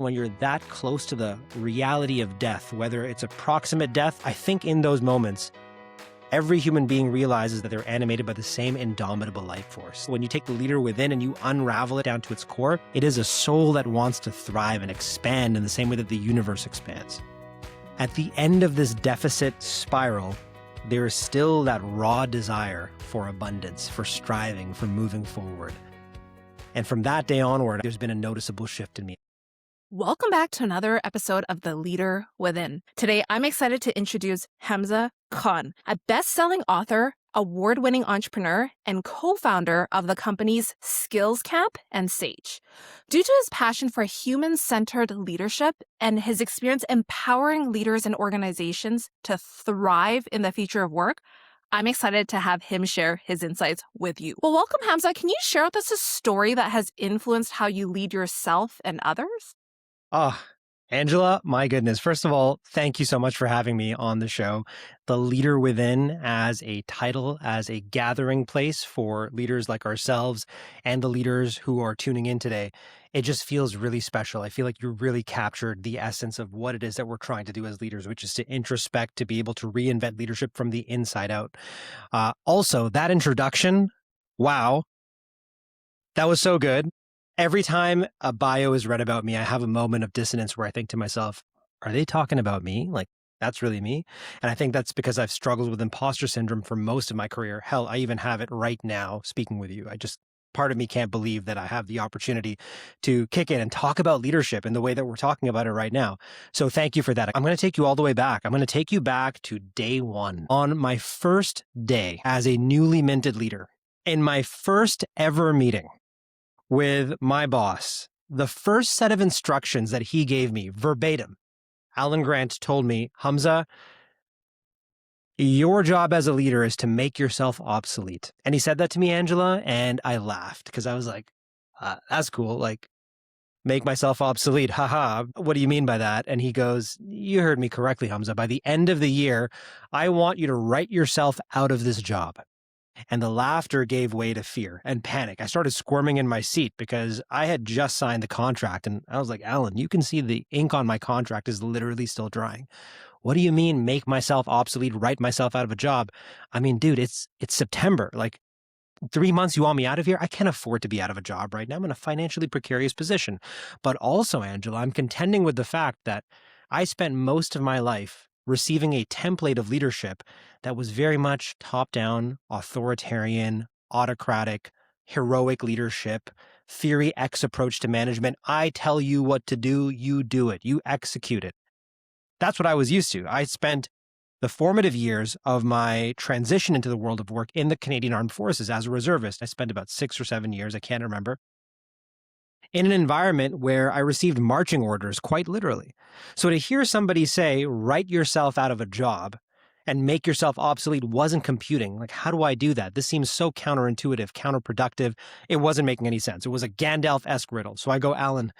When you're that close to the reality of death, whether it's a proximate death, I think in those moments, every human being realizes that they're animated by the same indomitable life force. When you take the leader within and you unravel it down to its core, it is a soul that wants to thrive and expand in the same way that the universe expands. At the end of this deficit spiral, there is still that raw desire for abundance, for striving, for moving forward. And from that day onward, there's been a noticeable shift in me. Welcome back to another episode of The Leader Within. Today, I'm excited to introduce Hamza Khan, a best-selling author, award-winning entrepreneur, and co-founder of the companies Skills Camp and Sage. Due to his passion for human-centered leadership and his experience empowering leaders and organizations to thrive in the future of work, I'm excited to have him share his insights with you. Well, welcome, Hamza. Can you share with us a story that has influenced how you lead yourself and others? Angela, my goodness. First of all, thank you so much for having me on the show. The Leader Within as a title, as a gathering place for leaders like ourselves and the leaders who are tuning in today. It just feels really special. I feel like you really captured the essence of what it is that we're trying to do as leaders, which is to introspect, to be able to reinvent leadership from the inside out. Also, that introduction, wow, that was so good. Every time a bio is read about me, I have a moment of dissonance where I think to myself, are they talking about me? Like, that's really me? And I think that's because I've struggled with imposter syndrome for most of my career. Hell, I even have it right now speaking with you. Part of me can't believe that I have the opportunity to kick in and talk about leadership in the way that we're talking about it right now. So thank you for that. I'm going to take you all the way back. I'm going to take you back to day one. On my first day as a newly minted leader, in my first ever meeting with my boss, the first set of instructions that he gave me verbatim, Alan Grant told me, Hamza, your job as a leader is to make yourself obsolete. And he said that to me, Angela, and I laughed because I was like, that's cool. Like, make myself obsolete. Haha. What do you mean by that? And he goes, you heard me correctly, Hamza. By the end of the year, I want you to write yourself out of this job. And the laughter gave way to fear and panic. I started squirming in my seat because I had just signed the contract. And I was like, Alan, you can see the ink on my contract is literally still drying. What do you mean, make myself obsolete, write myself out of a job? I mean, dude, it's September. Like, 3 months you want me out of here? I can't afford to be out of a job right now. I'm in a financially precarious position. But also, Angela, I'm contending with the fact that I spent most of my life receiving a template of leadership that was very much top-down, authoritarian, autocratic, heroic leadership, theory X approach to management. I tell you what to do, you do it, you execute it. That's what I was used to. I spent the formative years of my transition into the world of work in the Canadian Armed Forces as a reservist. I spent about 6 or 7 years, I can't remember, in an environment where I received marching orders quite literally. So to hear somebody say, write yourself out of a job and make yourself obsolete wasn't computing. Like, how do I do that? This seems so counterintuitive, counterproductive. It wasn't making any sense. It was a Gandalf-esque riddle. So I go, Alan,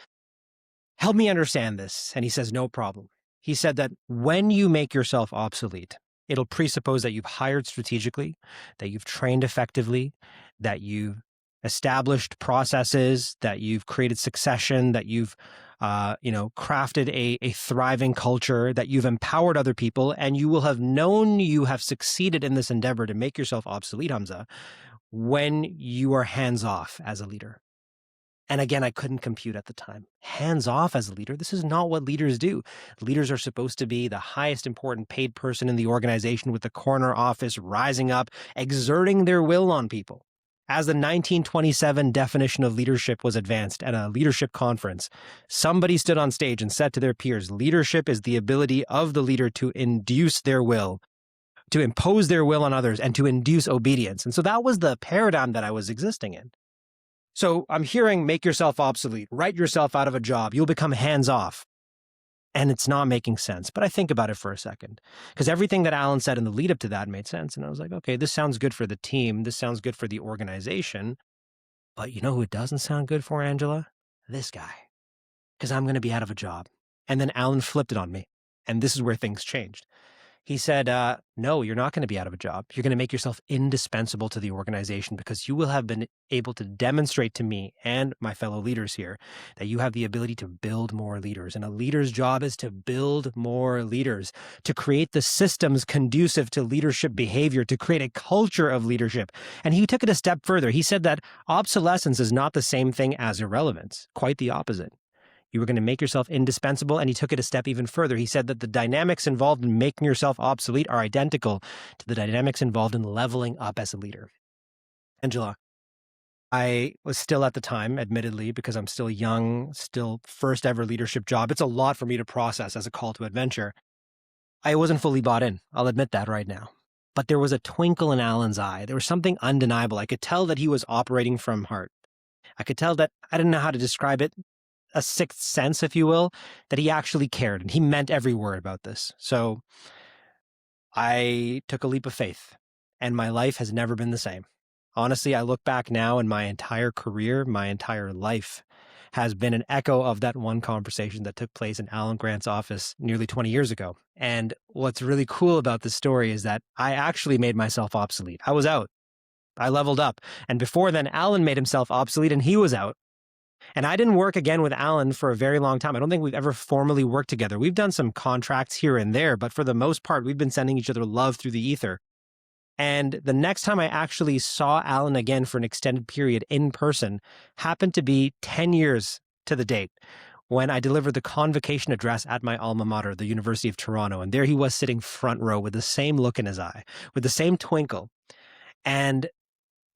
help me understand this. And he says, no problem. He said that when you make yourself obsolete, it'll presuppose that you've hired strategically, that you've trained effectively, that you've established processes, that you've created succession, that you've crafted a thriving culture, that you've empowered other people, and you will have known you have succeeded in this endeavor to make yourself obsolete, Hamza, when you are hands-off as a leader. And again, I couldn't compute at the time. Hands off as a leader, this is not what leaders do. Leaders are supposed to be the highest important paid person in the organization with the corner office, rising up, exerting their will on people. As the 1927 definition of leadership was advanced at a leadership conference, somebody stood on stage and said to their peers, leadership is the ability of the leader to induce their will, to impose their will on others, and to induce obedience. And so that was the paradigm that I was existing in. So I'm hearing, make yourself obsolete, write yourself out of a job, you'll become hands-off. And it's not making sense. But I think about it for a second, because everything that Alan said in the lead up to that made sense. And I was like, okay, this sounds good for the team. This sounds good for the organization. But you know who it doesn't sound good for, Angela? This guy. Because I'm going to be out of a job. And then Alan flipped it on me. And this is where things changed. He said, no, you're not going to be out of a job. You're going to make yourself indispensable to the organization because you will have been able to demonstrate to me and my fellow leaders here that you have the ability to build more leaders. And a leader's job is to build more leaders, to create the systems conducive to leadership behavior, to create a culture of leadership. And he took it a step further. He said that obsolescence is not the same thing as irrelevance, quite the opposite. You were going to make yourself indispensable, and he took it a step even further. He said that the dynamics involved in making yourself obsolete are identical to the dynamics involved in leveling up as a leader. Angela, I was still at the time, admittedly, because I'm still young, still first ever leadership job. It's a lot for me to process as a call to adventure. I wasn't fully bought in. I'll admit that right now. But there was a twinkle in Alan's eye. There was something undeniable. I could tell that he was operating from heart. I could tell that, I didn't know how to describe it, a sixth sense, if you will, that he actually cared and he meant every word about this. So I took a leap of faith and my life has never been the same. Honestly, I look back now and my entire career, my entire life has been an echo of that one conversation that took place in Alan Grant's office nearly 20 years ago. And what's really cool about this story is that I actually made myself obsolete. I was out. I leveled up. And before then, Alan made himself obsolete and he was out. And I didn't work again with Alan for a very long time. I don't think we've ever formally worked together. We've done some contracts here and there, but for the most part, we've been sending each other love through the ether. And the next time I actually saw Alan again for an extended period in person happened to be 10 years to the date when I delivered the convocation address at my alma mater, the University of Toronto. And there he was sitting front row with the same look in his eye, with the same twinkle. And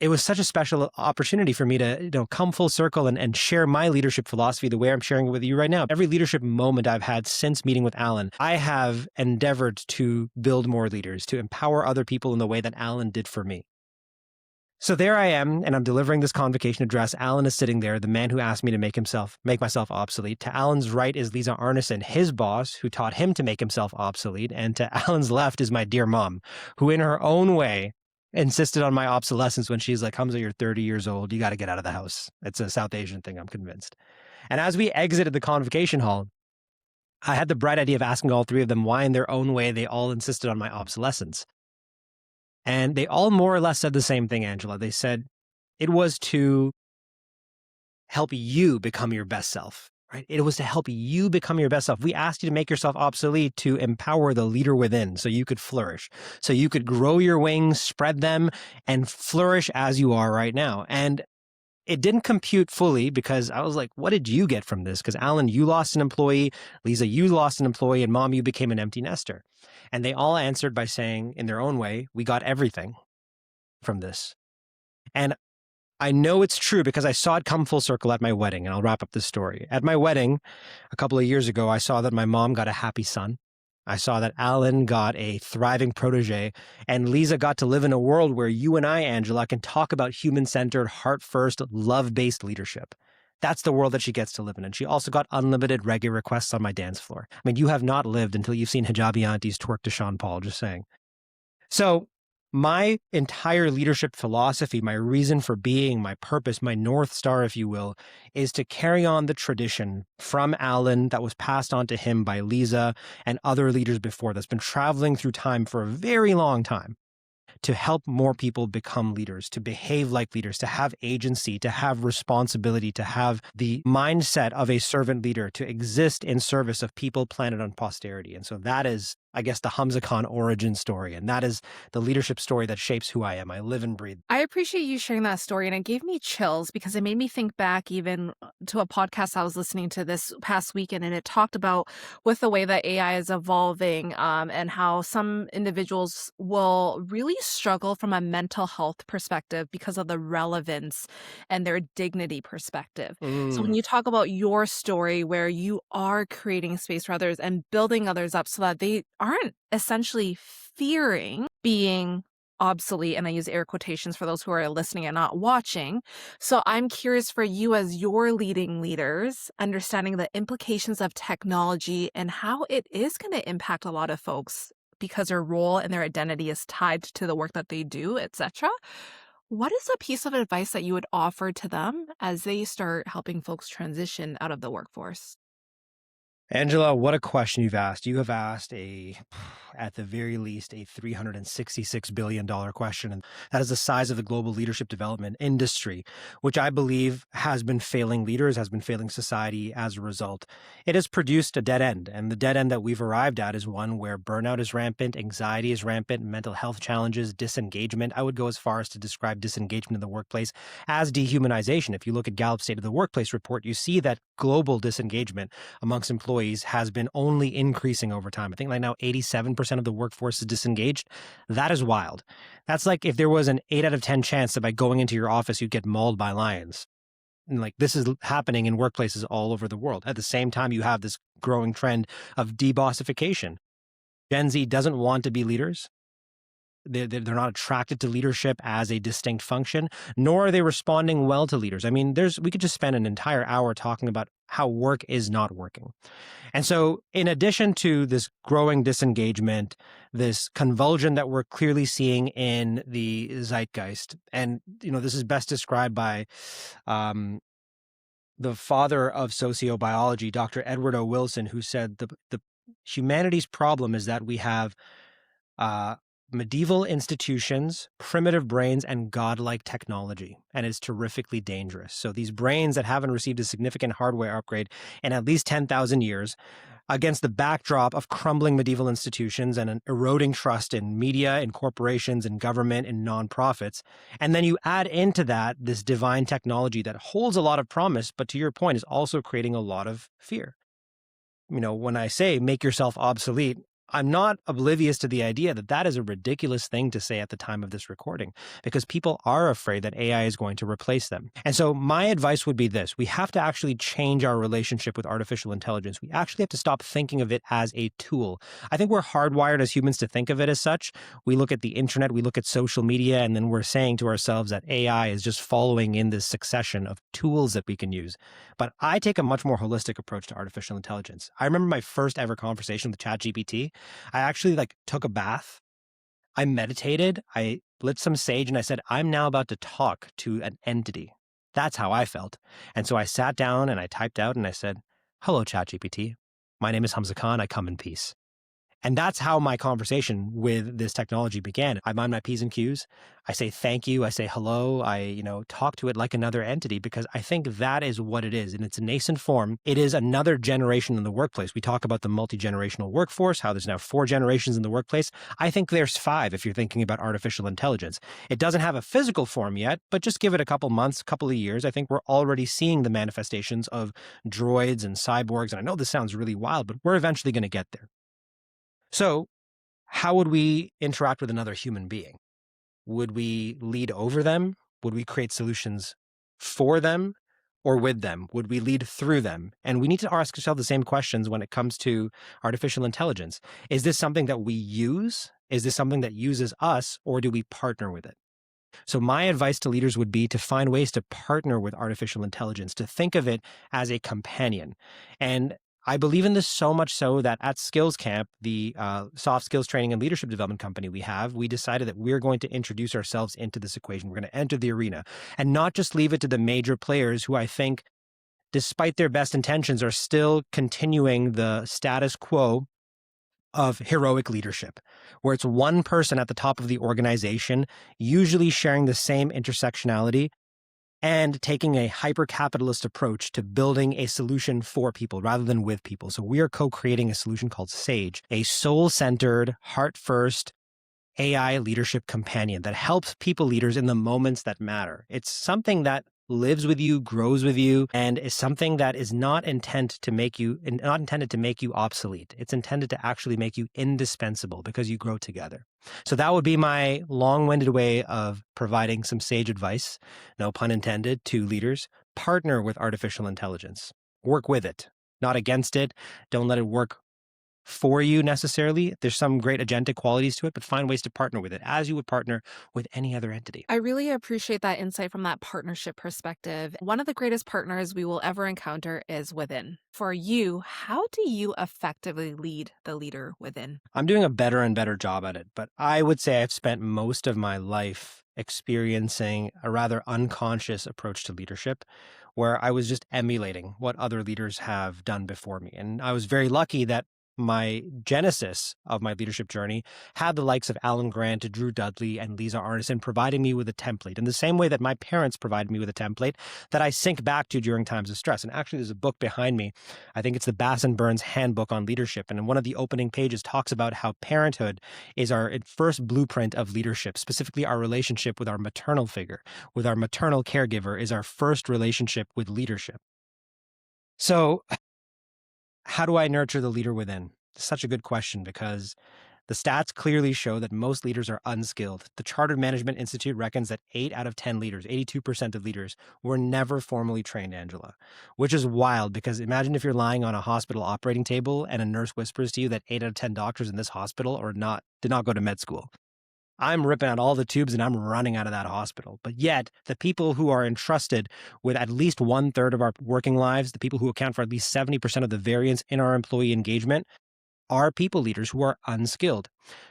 it was such a special opportunity for me to, come full circle and share my leadership philosophy the way I'm sharing it with you right now. Every leadership moment I've had since meeting with Alan, I have endeavored to build more leaders, to empower other people in the way that Alan did for me. So there I am, and I'm delivering this convocation address. Alan is sitting there, the man who asked me to make myself obsolete. To Alan's right is Lisa Arneson, his boss, who taught him to make himself obsolete. And to Alan's left is my dear mom, who in her own way insisted on my obsolescence when she's like, Hamza, you're 30 years old. You got to get out of the house. It's a South Asian thing, I'm convinced. And as we exited the convocation hall, I had the bright idea of asking all three of them why in their own way they all insisted on my obsolescence. And they all more or less said the same thing, Angela. They said it was to help you become your best self. Right? It was to help you become your best self. We asked you to make yourself obsolete to empower the leader within so you could flourish, so you could grow your wings, spread them, and flourish as you are right now. And it didn't compute fully because I was like, what did you get from this? Because Alan, you lost an employee. Lisa, you lost an employee. And Mom, you became an empty nester. And they all answered by saying in their own way, we got everything from this. And I know it's true because I saw it come full circle at my wedding, and I'll wrap up this story. At my wedding, a couple of years ago, I saw that my mom got a happy son. I saw that Alan got a thriving protege, and Lisa got to live in a world where you and I, Angela, can talk about human-centered, heart-first, love-based leadership. That's the world that she gets to live in. And she also got unlimited reggae requests on my dance floor. I mean, you have not lived until you've seen hijabi aunties twerk to Sean Paul, just saying. So my entire leadership philosophy, my reason for being, my purpose, my North Star, if you will, is to carry on the tradition from Alan that was passed on to him by Lisa and other leaders before that's been traveling through time for a very long time, to help more people become leaders, to behave like leaders, to have agency, to have responsibility, to have the mindset of a servant leader, to exist in service of people, planet, and posterity. And so that is, I guess, the Hamza Khan origin story. And that is the leadership story that shapes who I am. I live and breathe. I appreciate you sharing that story, and it gave me chills because it made me think back even to a podcast I was listening to this past weekend, and it talked about with the way that AI is evolving and how some individuals will really struggle from a mental health perspective because of the relevance and their dignity perspective. So when you talk about your story where you are creating space for others and building others up so that they aren't essentially fearing being obsolete, and I use air quotations for those who are listening and not watching. So I'm curious for you as you're leading leaders, understanding the implications of technology and how it is going to impact a lot of folks because their role and their identity is tied to the work that they do, etc. What is a piece of advice that you would offer to them as they start helping folks transition out of the workforce? Angela, what a question you've asked. You have asked at the very least, a $366 billion question. And that is the size of the global leadership development industry, which I believe has been failing leaders, has been failing society as a result. It has produced a dead end. And the dead end that we've arrived at is one where burnout is rampant, anxiety is rampant, mental health challenges, disengagement. I would go as far as to describe disengagement in the workplace as dehumanization. If you look at Gallup's State of the Workplace report, you see that global disengagement amongst employees has been only increasing over time. I think like now 87% of the workforce is disengaged. That is wild. That's like if there was an 8 out of 10 chance that by going into your office, you'd get mauled by lions. And like this is happening in workplaces all over the world. At the same time, you have this growing trend of debossification. Gen Z doesn't want to be leaders. They're not attracted to leadership as a distinct function, nor are they responding well to leaders. I mean, we could just spend an entire hour talking about how work is not working. And so in addition to this growing disengagement, this convulsion that we're clearly seeing in the zeitgeist, and this is best described by the father of sociobiology, Dr. Edward O. Wilson, who said the humanity's problem is that we have medieval institutions, primitive brains, and godlike technology, and it's terrifically dangerous. So these brains that haven't received a significant hardware upgrade in at least 10,000 years, against the backdrop of crumbling medieval institutions and an eroding trust in media, in corporations, in government, in nonprofits. And then you add into that this divine technology that holds a lot of promise, but to your point, is also creating a lot of fear. When I say make yourself obsolete, I'm not oblivious to the idea that that is a ridiculous thing to say at the time of this recording, because people are afraid that AI is going to replace them. And so my advice would be this: we have to actually change our relationship with artificial intelligence. We actually have to stop thinking of it as a tool. I think we're hardwired as humans to think of it as such. We look at the internet, we look at social media, and then we're saying to ourselves that AI is just following in this succession of tools that we can use. But I take a much more holistic approach to artificial intelligence. I remember my first ever conversation with ChatGPT. I actually took a bath. I meditated. I lit some sage and I said, I'm now about to talk to an entity. That's how I felt. And so I sat down and I typed out and I said, hello, ChatGPT. My name is Hamza Khan. I come in peace. And that's how my conversation with this technology began. I mind my P's and Q's. I say thank you. I say hello. I, talk to it like another entity, because I think that is what it is. In its nascent form, it is another generation in the workplace. We talk about the multi-generational workforce, how there's now 4 generations in the workplace. I think there's 5 if you're thinking about artificial intelligence. It doesn't have a physical form yet, but just give it a couple months, couple of years. I think we're already seeing the manifestations of droids and cyborgs. And I know this sounds really wild, but we're eventually going to get there. So how would we interact with another human being? Would we lead over them? Would we create solutions for them or with them? Would we lead through them? And we need to ask ourselves the same questions when it comes to artificial intelligence. Is this something that we use? Is this something that uses us, or do we partner with it? So my advice to leaders would be to find ways to partner with artificial intelligence, to think of it as a companion. And I believe in this so much so that at Skills Camp, the soft skills training and leadership development company we decided that we're going to introduce ourselves into this equation. We're going to enter the arena and not just leave it to the major players who I think, despite their best intentions, are still continuing the status quo of heroic leadership, where it's one person at the top of the organization, usually sharing the same intersectionality and taking a hyper-capitalist approach to building a solution for people rather than with people. So we are co-creating a solution called SAGE, a soul-centered, heart-first AI leadership companion that helps people leaders in the moments that matter. It's something that lives with you, grows with you, and is something that is not intended to make you obsolete. It's intended to actually make you indispensable because you grow together. So that would be my long-winded way of providing some sage advice, no pun intended, to leaders. Partner with artificial intelligence. Work with it, not against it. Don't let it work for you necessarily. There's some great agentic qualities to it, but find ways to partner with it as you would partner with any other entity. I really appreciate that insight from that partnership perspective. One of the greatest partners we will ever encounter is within. For you, how do you effectively lead the leader within? I'm doing a better and better job at it, but I would say I've spent most of my life experiencing a rather unconscious approach to leadership, where I was just emulating what other leaders have done before me. And I was very lucky that my genesis of my leadership journey had the likes of Alan Grant, Drew Dudley, and Lisa Arneson providing me with a template in the same way that my parents provided me with a template that I sink back to during times of stress. And actually, there's a book behind me. I think it's the Bass and Burns Handbook on Leadership. And in one of the opening pages talks about how parenthood is our first blueprint of leadership, specifically our relationship with our maternal figure, with our maternal caregiver is our first relationship with leadership. So how do I nurture the leader within? Such a good question because the stats clearly show that most leaders are unskilled. The Chartered Management Institute reckons that 8 out of 10 leaders, 82% of leaders, were never formally trained, Angela, which is wild because imagine if you're lying on a hospital operating table and a nurse whispers to you that 8 out of 10 doctors in this hospital did not go to med school. I'm ripping out all the tubes and I'm running out of that hospital. But yet, the people who are entrusted with at least 1/3 of our working lives, the people who account for at least 70% of the variance in our employee engagement, are people leaders who are unskilled.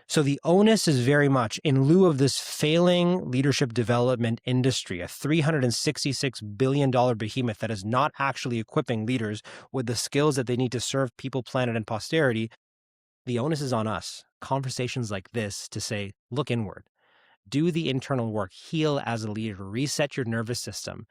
So the onus is very much in lieu of this failing leadership development industry, a $366 billion behemoth that is not actually equipping leaders with the skills that they need to serve people, planet, and posterity. The onus is on us, conversations like this, to say, look inward, do the internal work, heal as a leader, reset your nervous system,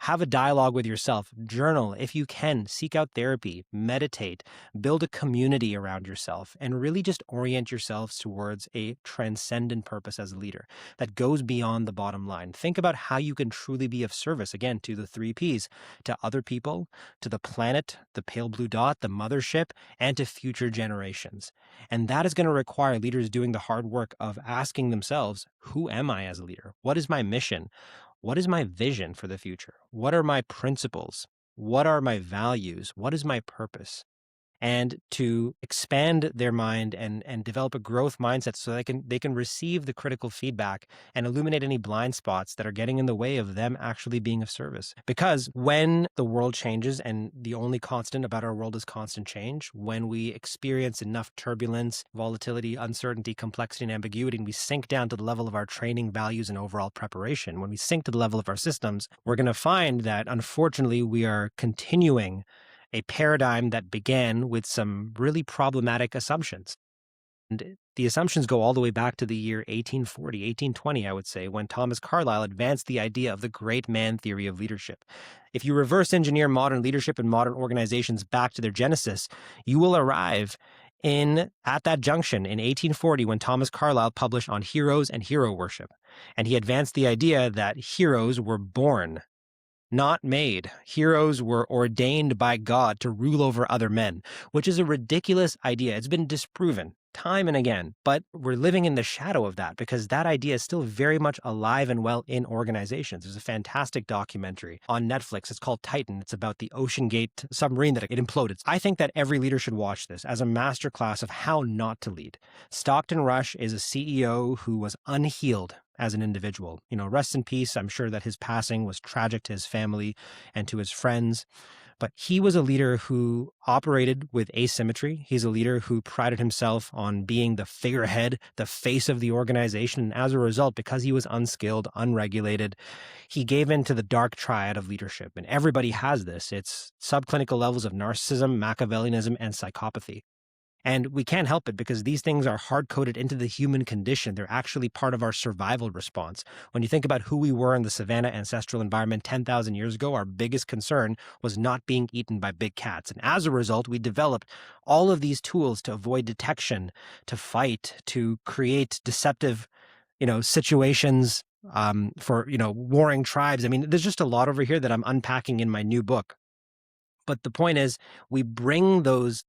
have a dialogue with yourself, journal if you can, seek out therapy, meditate, build a community around yourself, and really just orient yourselves towards a transcendent purpose as a leader that goes beyond the bottom line. Think about how you can truly be of service, again, to the 3 Ps, to other people, to the planet, the pale blue dot, the mothership, and to future generations. And that is going to require leaders doing the hard work of asking themselves, who am I as a leader? What is my mission? What is my vision for the future? What are my principles? What are my values? What is my purpose? And to expand their mind and develop a growth mindset so they can receive the critical feedback and illuminate any blind spots that are getting in the way of them actually being of service. Because when the world changes, and the only constant about our world is constant change, when we experience enough turbulence, volatility, uncertainty, complexity, and ambiguity, and we sink down to the level of our training, values, and overall preparation, when we sink to the level of our systems, we're going to find that unfortunately we are continuing a paradigm that began with some really problematic assumptions. And the assumptions go all the way back to the year 1840, 1820, I would say, when Thomas Carlyle advanced the idea of the great man theory of leadership. If you reverse engineer modern leadership and modern organizations back to their genesis, you will arrive at that junction in 1840 when Thomas Carlyle published On Heroes and Hero Worship. And he advanced the idea that heroes were born, not made. Heroes were ordained by God to rule over other men, which is a ridiculous idea. It's been disproven time and again, but we're living in the shadow of that because that idea is still very much alive and well in organizations. There's a fantastic documentary on Netflix. It's called Titan. It's about the Ocean Gate submarine that it imploded. I think that every leader should watch this as a masterclass of how not to lead. Stockton Rush is a CEO who was unhealed as an individual. Rest in peace. I'm sure that his passing was tragic to his family and to his friends. But he was a leader who operated with asymmetry. He's a leader who prided himself on being the figurehead, the face of the organization. And as a result, because he was unskilled, unregulated, he gave in to the dark triad of leadership. And everybody has this. It's subclinical levels of narcissism, Machiavellianism, and psychopathy. And we can't help it because these things are hard-coded into the human condition. They're actually part of our survival response. When you think about who we were in the savanna ancestral environment 10,000 years ago, our biggest concern was not being eaten by big cats. And as a result, we developed all of these tools to avoid detection, to fight, to create deceptive, situations for, warring tribes. I mean, there's just a lot over here that I'm unpacking in my new book. But the point is, we bring those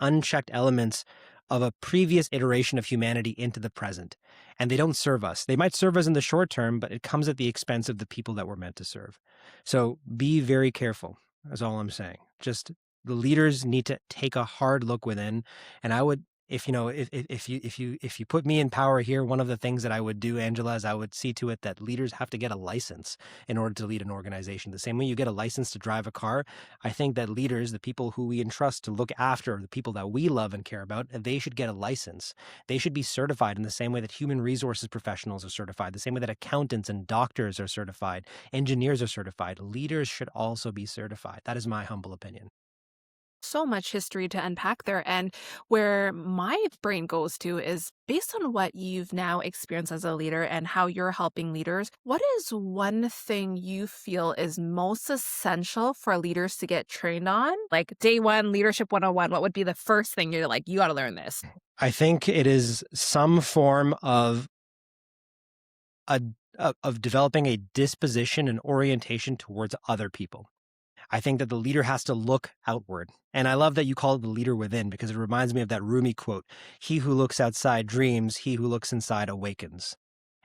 unchecked elements of a previous iteration of humanity into the present, and they don't serve us. They might serve us in the short term, but it comes at the expense of the people that we're meant to serve. So be very careful, is all I'm saying. Just the leaders need to take a hard look within, and I would If you put me in power here, one of the things that I would do, Angela, is I would see to it that leaders have to get a license in order to lead an organization. The same way you get a license to drive a car, I think that leaders, the people who we entrust to look after the people that we love and care about, they should get a license. They should be certified in the same way that human resources professionals are certified, the same way that accountants and doctors are certified, engineers are certified. Leaders should also be certified. That is my humble opinion. So much history to unpack there. And where my brain goes to is based on what you've now experienced as a leader and how you're helping leaders. What is one thing you feel is most essential for leaders to get trained on? Like day one, leadership 101, what would be the first thing you're like, you got to learn this? I think it is some form a of developing a disposition and orientation towards other people. I think that the leader has to look outward. And I love that you call it the leader within, because it reminds me of that Rumi quote, "He who looks outside dreams, he who looks inside awakens."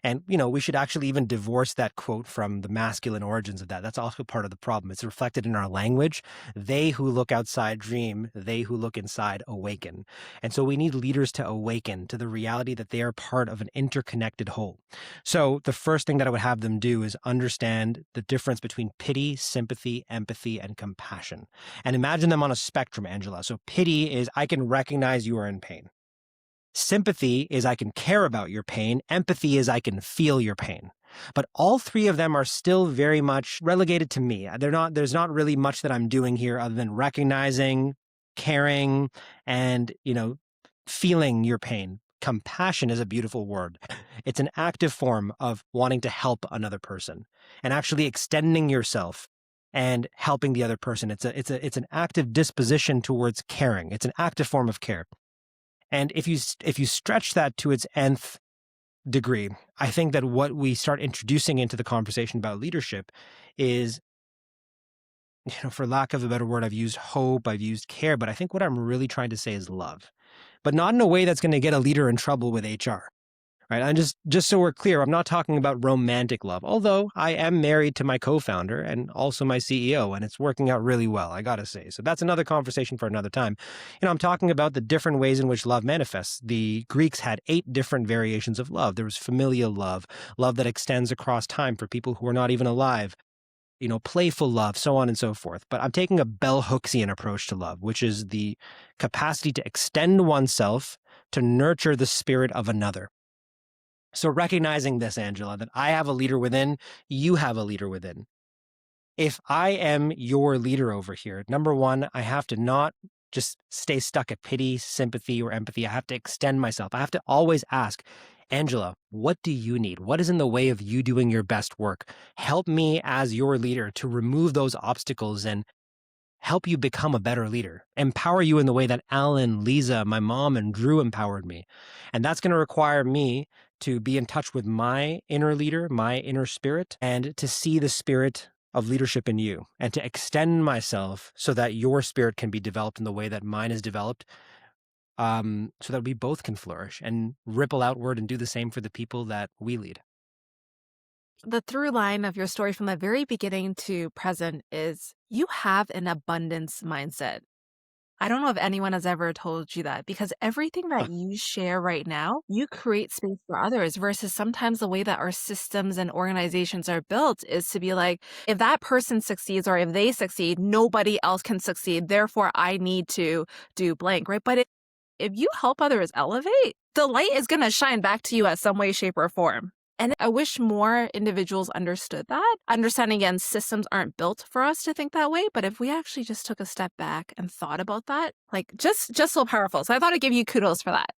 And, we should actually even divorce that quote from the masculine origins of that. That's also part of the problem. It's reflected in our language. They who look outside dream, they who look inside awaken. And so we need leaders to awaken to the reality that they are part of an interconnected whole. So the first thing that I would have them do is understand the difference between pity, sympathy, empathy, and compassion. And imagine them on a spectrum, Angela. So pity is I can recognize you are in pain. Sympathy is I can care about your pain. Empathy is I can feel your pain. But all three of them are still very much relegated to me. There's not really much that I'm doing here other than recognizing, caring, and, feeling your pain. Compassion is a beautiful word. It's an active form of wanting to help another person and actually extending yourself and helping the other person. It's an active disposition towards caring. It's an active form of care. And if you stretch that to its nth degree, I think that what we start introducing into the conversation about leadership is, for lack of a better word, I've used hope, I've used care, but I think what I'm really trying to say is love, but not in a way that's going to get a leader in trouble with HR. Right. And just so we're clear, I'm not talking about romantic love, although I am married to my co-founder and also my CEO, and it's working out really well, I got to say. So that's another conversation for another time. I'm talking about the different ways in which love manifests. The Greeks had 8 different variations of love. There was familial love, love that extends across time for people who are not even alive, playful love, so on and so forth. But I'm taking a bell hooksian approach to love, which is the capacity to extend oneself to nurture the spirit of another. So recognizing this, Angela, that I have a leader within, you have a leader within. If I am your leader over here, number one, I have to not just stay stuck at pity, sympathy, or empathy. I have to extend myself. I have to always ask, Angela, what do you need? What is in the way of you doing your best work? Help me as your leader to remove those obstacles and help you become a better leader, empower you in the way that Alan, Lisa, my mom, and Drew empowered me. And that's going to require me to be in touch with my inner leader, my inner spirit, and to see the spirit of leadership in you and to extend myself so that your spirit can be developed in the way that mine is developed, so that we both can flourish and ripple outward and do the same for the people that we lead. The through line of your story from the very beginning to present is you have an abundance mindset. I don't know if anyone has ever told you that because everything that you share right now, you create space for others versus sometimes the way that our systems and organizations are built is to be like, if that person succeeds or if they succeed, nobody else can succeed. Therefore, I need to do blank, right? But if you help others elevate, the light is going to shine back to you at some way, shape, or form. And I wish more individuals understood that. Understanding, again, systems aren't built for us to think that way. But if we actually just took a step back and thought about that, just so powerful. So I thought I'd give you kudos for that.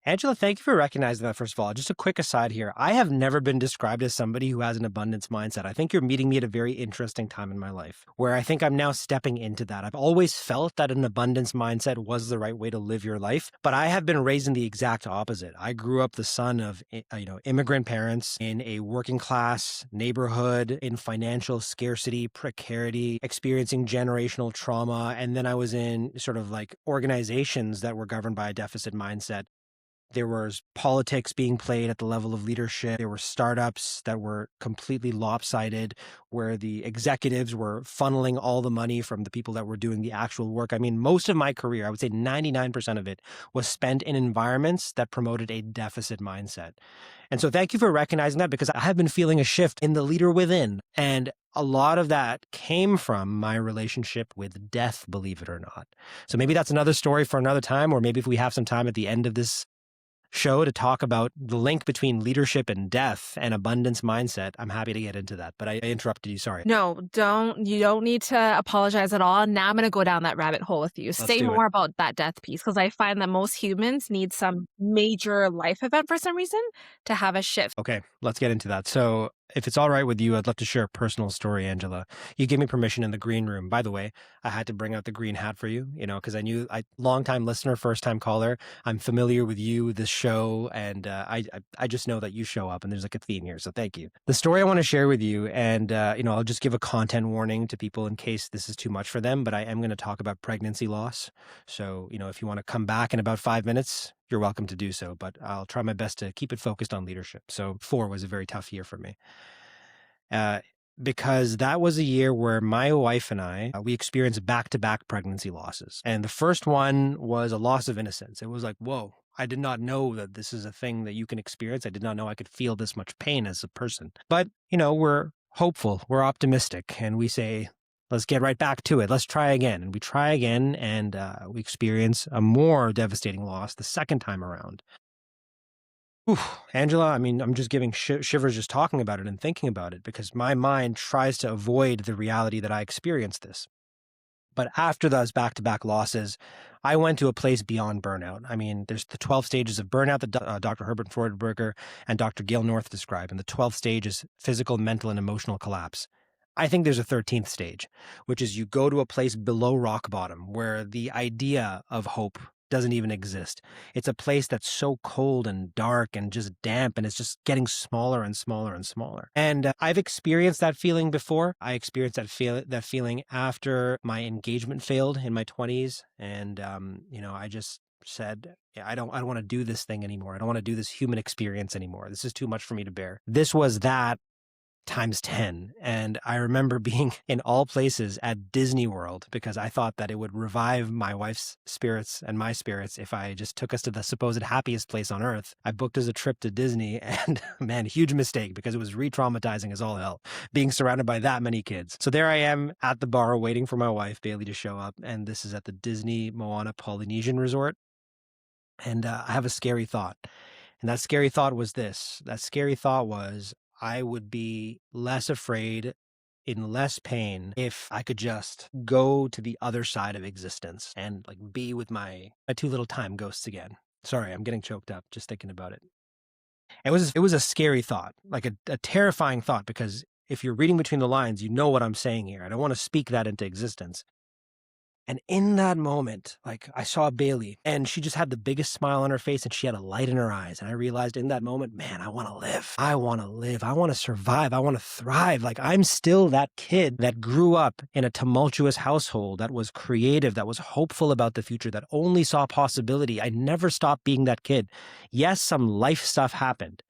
Angela, thank you for recognizing that, first of all. Just a quick aside here. I have never been described as somebody who has an abundance mindset. I think you're meeting me at a very interesting time in my life where I think I'm now stepping into that. I've always felt that an abundance mindset was the right way to live your life, but I have been raised in the exact opposite. I grew up the son of, immigrant parents in a working class neighborhood in financial scarcity, precarity, experiencing generational trauma. And then I was in sort of like organizations that were governed by a deficit mindset. There was politics being played at the level of leadership. There were startups that were completely lopsided, where the executives were funneling all the money from the people that were doing the actual work. I mean, most of my career, I would say 99% of it, was spent in environments that promoted a deficit mindset. And so thank you for recognizing that, because I have been feeling a shift in the leader within. And a lot of that came from my relationship with death, believe it or not. So maybe that's another story for another time, or maybe if we have some time at the end of this show to talk about the link between leadership and death and abundance mindset, I'm happy to get into that. But I interrupted you. Sorry. No, you don't need to apologize at all. Now I'm going to go down that rabbit hole with you. Let's Say do it. more about that death piece, because I find that most humans need some major life event for some reason to have a shift. Okay, let's get into that. So if it's all right with you, I'd love to share a personal story, Angela. You gave me permission in the green room. By the way, I had to bring out the green hat for you, because I knew long-time listener, first-time caller. I'm familiar with you, this show, and I just know that you show up, and there's like a theme here. So thank you. The story I want to share with you, and I'll just give a content warning to people in case this is too much for them. But I am going to talk about pregnancy loss. So if you want to come back in about 5 minutes, you're welcome to do so, but I'll try my best to keep it focused on leadership. So 4 was a very tough year for me. Because that was a year where my wife and I, we experienced back-to-back pregnancy losses. And the first one was a loss of innocence. It was like, whoa, I did not know that this is a thing that you can experience. I did not know I could feel this much pain as a person. But, we're hopeful, we're optimistic, and we say, let's get right back to it. Let's try again. And we try again, and we experience a more devastating loss the second time around. Whew, Angela, I mean, I'm just giving shivers just talking about it and thinking about it, because my mind tries to avoid the reality that I experienced this. But after those back-to-back losses, I went to a place beyond burnout. I mean, there's the 12 stages of burnout that Dr. Herbert Freudenberger and Dr. Gail North describe, and the 12th stage is physical, mental, and emotional collapse. I think there's a 13th stage, which is you go to a place below rock bottom where the idea of hope doesn't even exist. It's a place that's so cold and dark and just damp, and it's just getting smaller and smaller and smaller. And I've experienced that feeling before. I experienced that feeling after my engagement failed in my 20s, and I just said, yeah, I don't want to do this thing anymore. I don't want to do this human experience anymore. This is too much for me to bear. This was that times 10. And I remember being in all places at Disney World, because I thought that it would revive my wife's spirits and my spirits if I just took us to the supposed happiest place on earth. I booked us a trip to Disney, and man, huge mistake, because it was re-traumatizing as all hell, being surrounded by that many kids. So there I am at the bar waiting for my wife, Bailey, to show up. And this is at the Disney Moana Polynesian Resort. And I have a scary thought. And that scary thought was this. That scary thought was, I would be less afraid, in less pain, if I could just go to the other side of existence and be with my 2 little time ghosts again. Sorry, I'm getting choked up just thinking about it. It was a scary thought, like a terrifying thought, because if you're reading between the lines, you know what I'm saying here. I don't want to speak that into existence. And in that moment, I saw Bailey, and she just had the biggest smile on her face, and she had a light in her eyes. And I realized in that moment, man, I want to live. I want to live. I want to survive. I want to thrive. I'm still that kid that grew up in a tumultuous household, that was creative, that was hopeful about the future, that only saw possibility. I never stopped being that kid. Yes, some life stuff happened.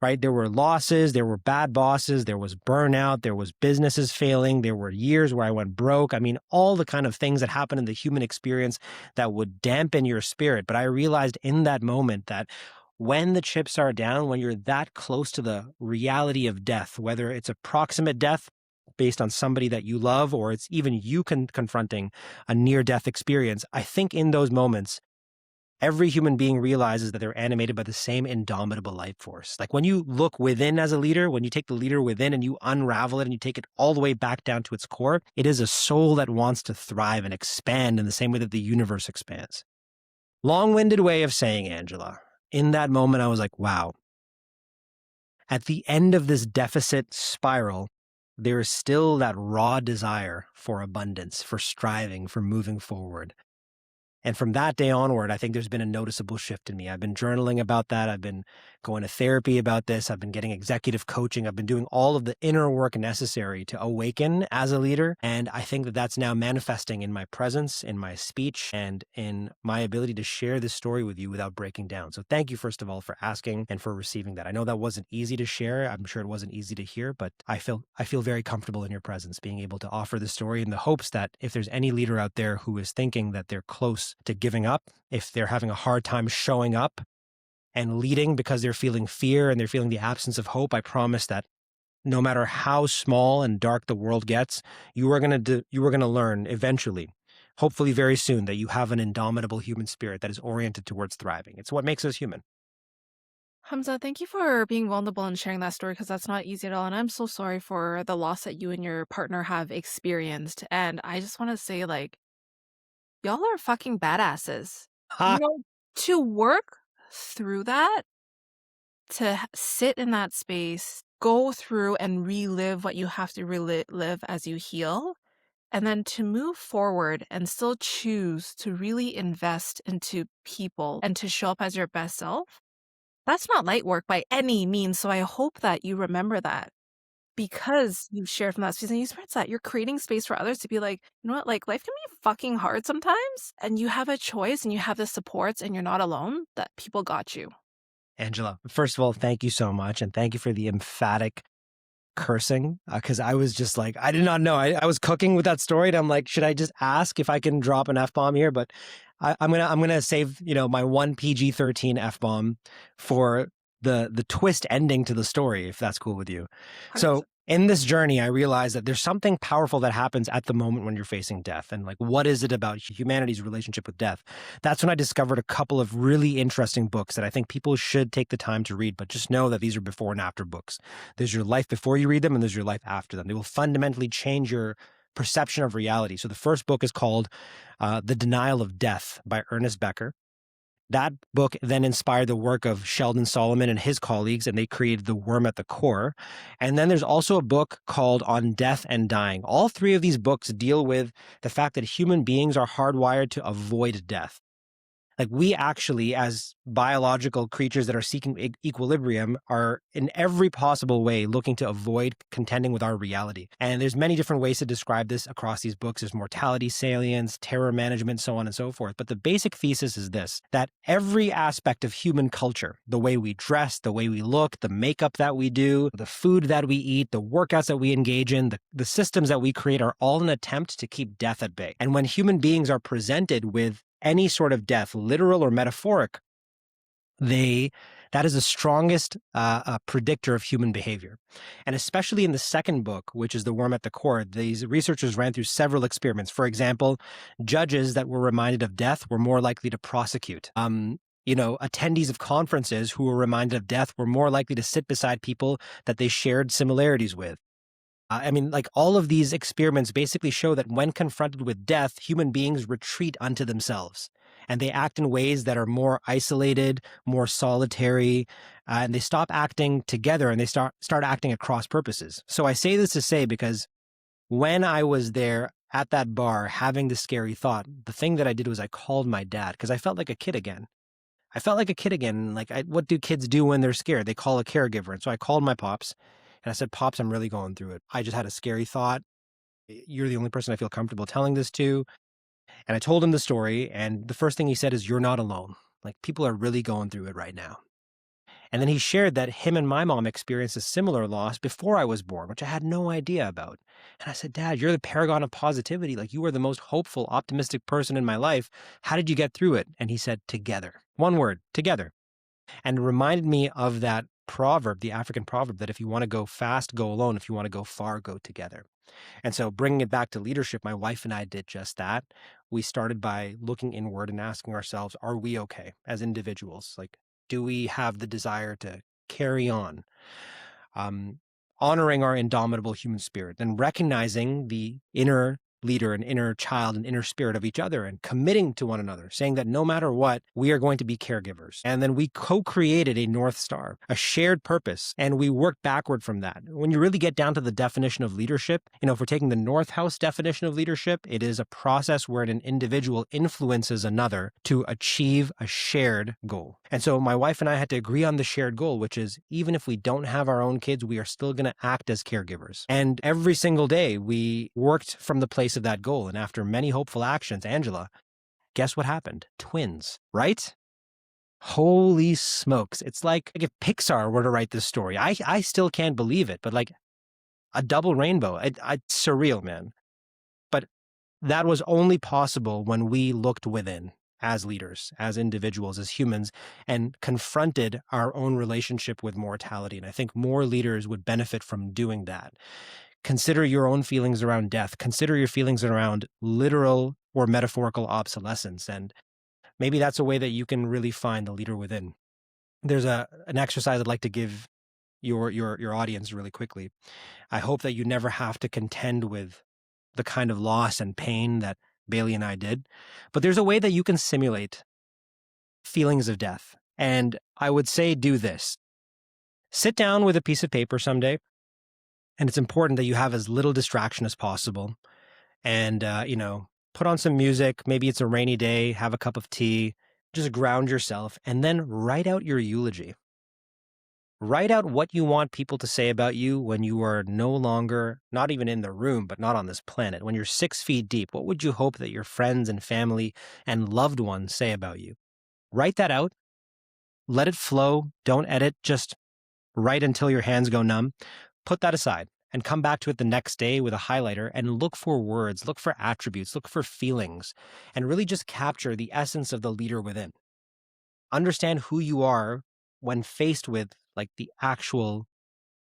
Right? There were losses, there were bad bosses, there was burnout, there was businesses failing, there were years where I went broke. I mean, all the kind of things that happen in the human experience that would dampen your spirit. But I realized in that moment that when the chips are down, when you're that close to the reality of death, whether it's a proximate death based on somebody that you love, or it's even you confronting a near-death experience, I think in those moments, every human being realizes that they're animated by the same indomitable life force. When you look within as a leader, when you take the leader within and you unravel it and you take it all the way back down to its core, it is a soul that wants to thrive and expand in the same way that the universe expands. Long-winded way of saying, Angela, in that moment, I was like, wow. At the end of this deficit spiral, there is still that raw desire for abundance, for striving, for moving forward. And from that day onward, I think there's been a noticeable shift in me. I've been journaling about that. I've been going to therapy about this. I've been getting executive coaching. I've been doing all of the inner work necessary to awaken as a leader. And I think that that's now manifesting in my presence, in my speech, and in my ability to share this story with you without breaking down. So thank you, first of all, for asking and for receiving that. I know that wasn't easy to share. I'm sure it wasn't easy to hear, but I feel very comfortable in your presence, being able to offer the story in the hopes that if there's any leader out there who is thinking that they're close to giving up, if they're having a hard time showing up and leading because they're feeling fear and they're feeling the absence of hope, I promise that no matter how small and dark the world gets, you are going to learn eventually, hopefully very soon, that you have an indomitable human spirit that is oriented towards thriving. It's what makes us human. Hamza, thank you for being vulnerable and sharing that story because that's not easy at all. And I'm so sorry for the loss that you and your partner have experienced. And I just want to say, like, y'all are fucking badasses. Ha! To work through that, to sit in that space, go through and relive what you have to relive as you heal, and then to move forward and still choose to really invest into people and to show up as your best self. That's not light work by any means. So I hope that you remember that because you've shared from that space and you spread that. You're creating space for others to be like, you know what, like life can be fucking hard sometimes. And you have a choice and you have the supports and you're not alone, that people got you. Angela, first of all, thank you so much. And thank you for the emphatic cursing, because I was just like, I did not know. I was cooking with that story and I'm like, should I just ask if I can drop an F-bomb here? But I'm gonna save, my one PG-13 F-bomb for the twist ending to the story, if that's cool with you. So 100%. in this journey, I realized that there's something powerful that happens at the moment when you're facing death. And like, what is it about humanity's relationship with death? That's when I discovered a couple of really interesting books that I think people should take the time to read, but just know that these are before and after books. There's your life before you read them, and there's your life after them. They will fundamentally change your perception of reality. So the first book is called The Denial of Death by Ernest Becker. That book then inspired the work of Sheldon Solomon and his colleagues, and they created The Worm at the Core. And then there's also a book called On Death and Dying. All three of these books deal with the fact that human beings are hardwired to avoid death. Like, we actually, as biological creatures that are seeking equilibrium, are in every possible way looking to avoid contending with our reality. And there's many different ways to describe this across these books. There's mortality, salience, terror management, so on and so forth. But the basic thesis is this, that every aspect of human culture, the way we dress, the way we look, the makeup that we do, the food that we eat, the workouts that we engage in, the systems that we create are all an attempt to keep death at bay. And when human beings are presented with any sort of death, literal or metaphoric, that is the strongest predictor of human behavior. And especially in the second book, which is The Worm at the Core, these researchers ran through several experiments. For example, judges that were reminded of death were more likely to prosecute. Attendees of conferences who were reminded of death were more likely to sit beside people that they shared similarities with. All of these experiments basically show that when confronted with death, human beings retreat unto themselves and they act in ways that are more isolated, more solitary, and they stop acting together and they start acting at cross purposes. So I say this to say, because when I was there at that bar having the scary thought, the thing that I did was I called my dad because I felt like a kid again. What do kids do when they're scared? They call a caregiver. And so I called my pops. And I said, Pops, I'm really going through it. I just had a scary thought. You're the only person I feel comfortable telling this to. And I told him the story. And the first thing he said is, you're not alone. Like, people are really going through it right now. And then he shared that him and my mom experienced a similar loss before I was born, which I had no idea about. And I said, Dad, you're the paragon of positivity. Like, you were the most hopeful, optimistic person in my life. How did you get through it? And he said, together. One word, together. And it reminded me of that proverb, the African proverb, that if you want to go fast, go alone. If you want to go far, go together. And so bringing it back to leadership, my wife and I did just that. We started by looking inward and asking ourselves, are we okay as individuals? Like, do we have the desire to carry on? Honoring our indomitable human spirit and recognizing the inner leader, an inner child, an inner spirit of each other, and committing to one another, saying that no matter what, we are going to be caregivers. And then we co-created a North Star, a shared purpose, and we worked backward from that. When you really get down to the definition of leadership, if we're taking the North House definition of leadership, it is a process where an individual influences another to achieve a shared goal. And so my wife and I had to agree on the shared goal, which is even if we don't have our own kids, we are still going to act as caregivers. And every single day we worked from the place of that goal. And after many hopeful actions, Angela, guess what happened? Twins, right? Holy smokes. It's like if Pixar were to write this story. I still can't believe it, but like a double rainbow. It's surreal, man. But that was only possible when we looked within as leaders, as individuals, as humans, and confronted our own relationship with mortality. And I think more leaders would benefit from doing that. Consider your own feelings around death. Consider your feelings around literal or metaphorical obsolescence. And maybe that's a way that you can really find the leader within. There's an exercise I'd like to give your audience really quickly. I hope that you never have to contend with the kind of loss and pain that Bailey and I did. But there's a way that you can simulate feelings of death. And I would say do this. Sit down with a piece of paper someday. And it's important that you have as little distraction as possible. And, put on some music. Maybe it's a rainy day, have a cup of tea, just ground yourself, and then write out your eulogy. Write out what you want people to say about you when you are no longer, not even in the room, but not on this planet. When you're 6 feet deep, what would you hope that your friends and family and loved ones say about you? Write that out. Let it flow. Don't edit. Just write until your hands go numb. Put that aside and come back to it the next day with a highlighter and look for words, look for attributes, look for feelings, and really just capture the essence of the leader within. Understand who you are when faced with like the actual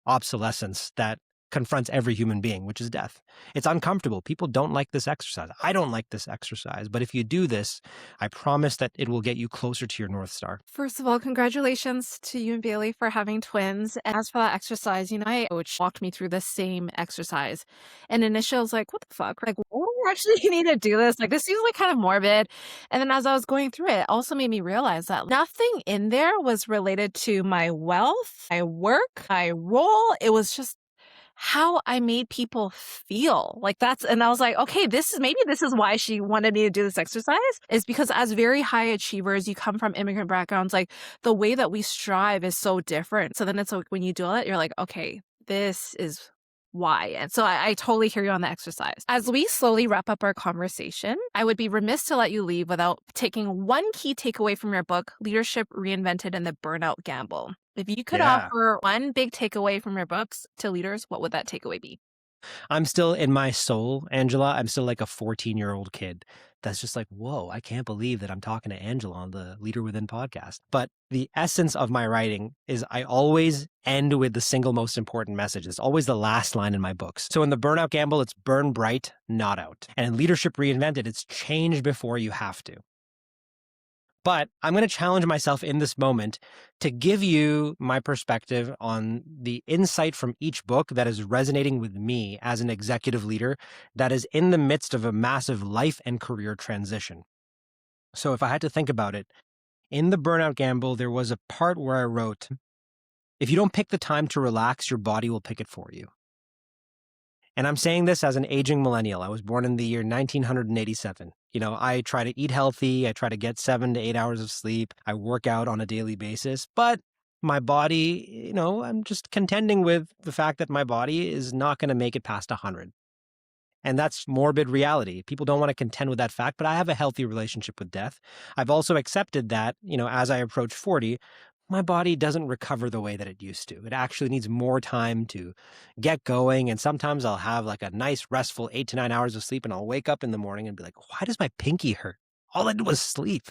obsolescence that confronts every human being, which is death. It's uncomfortable. People don't like this exercise. I don't like this exercise. But if you do this, I promise that it will get you closer to your North Star. First of all, congratulations to you and Bailey for having twins. And as for that exercise, my coach walked me through the same exercise. And initially I was like, what the fuck? Like, what do we actually need to do this? Like, this seems like kind of morbid. And then as I was going through it, it also made me realize that nothing in there was related to my wealth, my work, my role. It was just how I made people feel. And I was like, okay, this is why she wanted me to do this exercise, is because as very high achievers, you come from immigrant backgrounds, like the way that we strive is so different. So then it's like when you do it, you're like, okay, this is why. And so I totally hear you on the exercise. As we slowly wrap up our conversation, I would be remiss to let you leave without taking one key takeaway from your book, Leadership Reinvented and the Burnout Gamble. If you could Yeah. offer one big takeaway from your books to leaders, what would that takeaway be? I'm still in my soul, Angela. I'm still like a 14-year-old kid that's just like, whoa, I can't believe that I'm talking to Angela on the Leader Within podcast. But the essence of my writing is I always end with the single most important message. It's always the last line in my books. So in the Burnout Gamble, it's burn bright, not out. And in Leadership Reinvented, it's change before you have to. But I'm going to challenge myself in this moment to give you my perspective on the insight from each book that is resonating with me as an executive leader that is in the midst of a massive life and career transition. So if I had to think about it, in the Burnout Gamble, there was a part where I wrote, if you don't pick the time to relax, your body will pick it for you. And I'm saying this as an aging millennial. I was born in the year 1987. I try to eat healthy. I try to get 7 to 8 hours of sleep. I work out on a daily basis. But my body, I'm just contending with the fact that my body is not going to make it past 100. And that's morbid reality. People don't want to contend with that fact, but I have a healthy relationship with death. I've also accepted that, as I approach 40, my body doesn't recover the way that it used to. It actually needs more time to get going. And sometimes I'll have like a nice, restful 8 to 9 hours of sleep and I'll wake up in the morning and be like, why does my pinky hurt? All I did was sleep.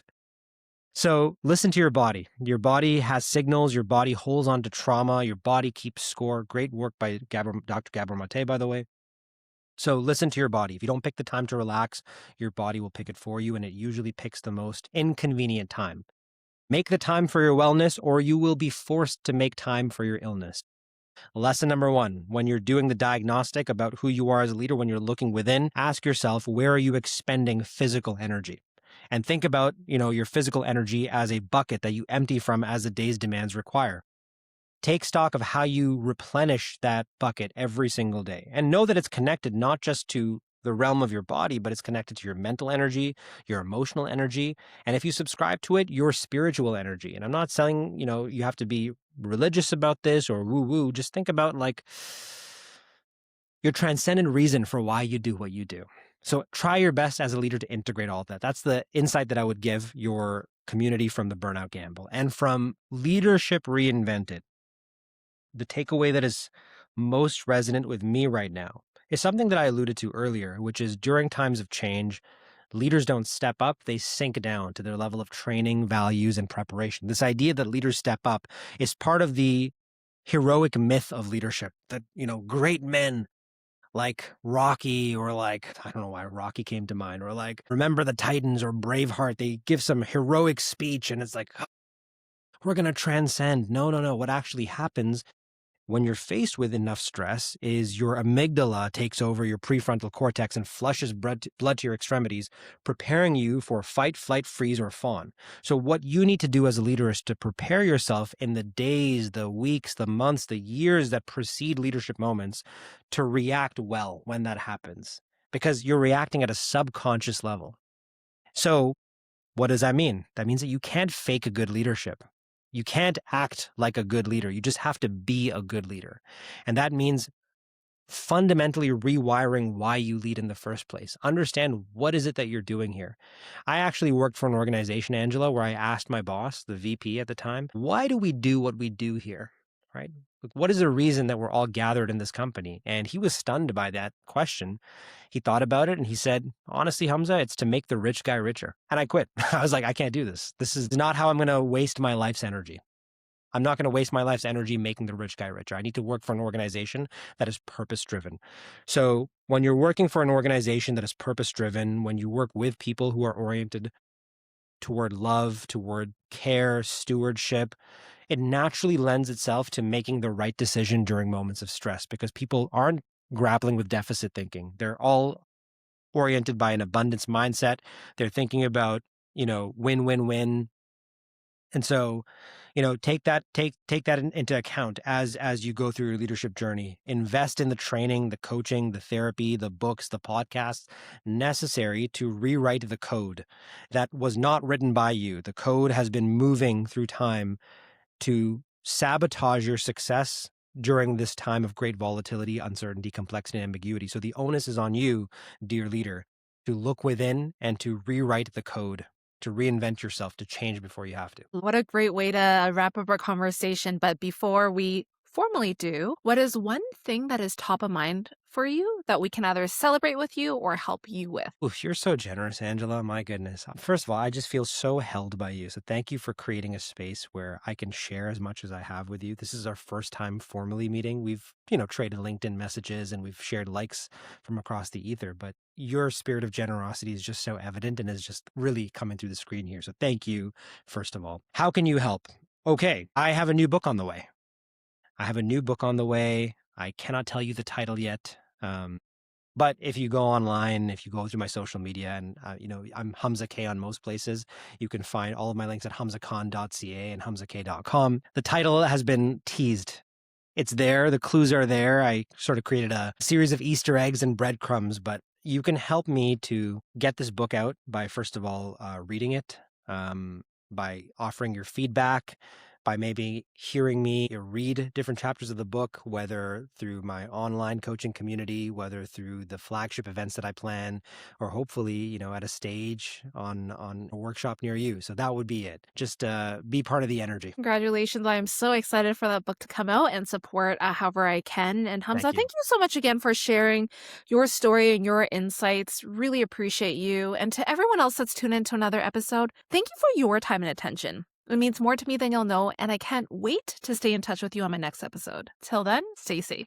So listen to your body. Your body has signals. Your body holds on to trauma. Your body keeps score. Great work by Dr. Gabor Mate, by the way. So listen to your body. If you don't pick the time to relax, your body will pick it for you, and it usually picks the most inconvenient time. Make the time for your wellness, or you will be forced to make time for your illness. Lesson number one, when you're doing the diagnostic about who you are as a leader, when you're looking within, ask yourself, where are you expending physical energy? And think about, your physical energy as a bucket that you empty from as the day's demands require. Take stock of how you replenish that bucket every single day and know that it's connected not just to the realm of your body, but it's connected to your mental energy, your emotional energy, and if you subscribe to it, your spiritual energy. And I'm not saying, you have to be religious about this or woo woo. Just think about like your transcendent reason for why you do what you do. So try your best as a leader to integrate all of that. That's the insight that I would give your community from the Burnout Gamble and from Leadership Reinvented. The takeaway that is most resonant with me right now is something that I alluded to earlier, which is during times of change, leaders don't step up, they sink down to their level of training, values, and preparation. This idea that leaders step up is part of the heroic myth of leadership that, great men like Rocky or like, I don't know why Rocky came to mind, or like Remember the Titans or Braveheart, they give some heroic speech and it's like, we're going to transcend. No, no, no. What actually happens when you're faced with enough stress is your amygdala takes over your prefrontal cortex and flushes blood to your extremities, preparing you for fight, flight, freeze, or fawn. So what you need to do as a leader is to prepare yourself in the days, the weeks, the months, the years that precede leadership moments to react well when that happens, because you're reacting at a subconscious level. So what does that mean? That means that you can't fake a good leadership. You can't act like a good leader. You just have to be a good leader. And that means fundamentally rewiring why you lead in the first place. Understand what is it that you're doing here. I actually worked for an organization, Angela, where I asked my boss, the VP at the time, why do we do what we do here? Right? What is the reason that we're all gathered in this company? And he was stunned by that question. He thought about it and he said, honestly, Hamza, it's to make the rich guy richer. And I quit. I was like, I can't do this. This is not how I'm going to waste my life's energy. I'm not going to waste my life's energy making the rich guy richer. I need to work for an organization that is purpose-driven. So when you're working for an organization that is purpose-driven, when you work with people who are oriented toward love, toward care, stewardship, it naturally lends itself to making the right decision during moments of stress because people aren't grappling with deficit thinking. They're all oriented by an abundance mindset. They're thinking about, win, win, win. And so, take that into account as you go through your leadership journey. Invest in the training, the coaching, the therapy, the books, the podcasts necessary to rewrite the code that was not written by you. The code has been moving through time to sabotage your success during this time of great volatility, uncertainty, complexity, and ambiguity. So the onus is on you, dear leader, to look within and to rewrite the code, to reinvent yourself, to change before you have to. What a great way to wrap up our conversation. But before we formally do, what is one thing that is top of mind for you that we can either celebrate with you or help you with? Oof, you're so generous, Angela. My goodness. First of all, I just feel so held by you. So thank you for creating a space where I can share as much as I have with you. This is our first time formally meeting. We've, traded LinkedIn messages and we've shared likes from across the ether, but your spirit of generosity is just so evident and is just really coming through the screen here. So thank you, first of all. How can you help? Okay, I have a new book on the way. I cannot tell you the title yet. But if you go online, if you go through my social media, and I'm Hamza K on most places, you can find all of my links at hamzakhan.ca and hamzak.com. The title has been teased. It's there. The clues are there. I sort of created a series of Easter eggs and breadcrumbs, but you can help me to get this book out by, first of all, reading it, by offering your feedback, by maybe hearing me read different chapters of the book, whether through my online coaching community, whether through the flagship events that I plan, or hopefully, at a stage on a workshop near you. So that would be it. Just be part of the energy. Congratulations. I am so excited for that book to come out and support however I can. And Hamza, Thank you. thank you so much again for sharing your story and your insights. Really appreciate you. And to everyone else that's tuned into another episode, thank you for your time and attention. It means more to me than you'll know, and I can't wait to stay in touch with you on my next episode. Till then, stay safe.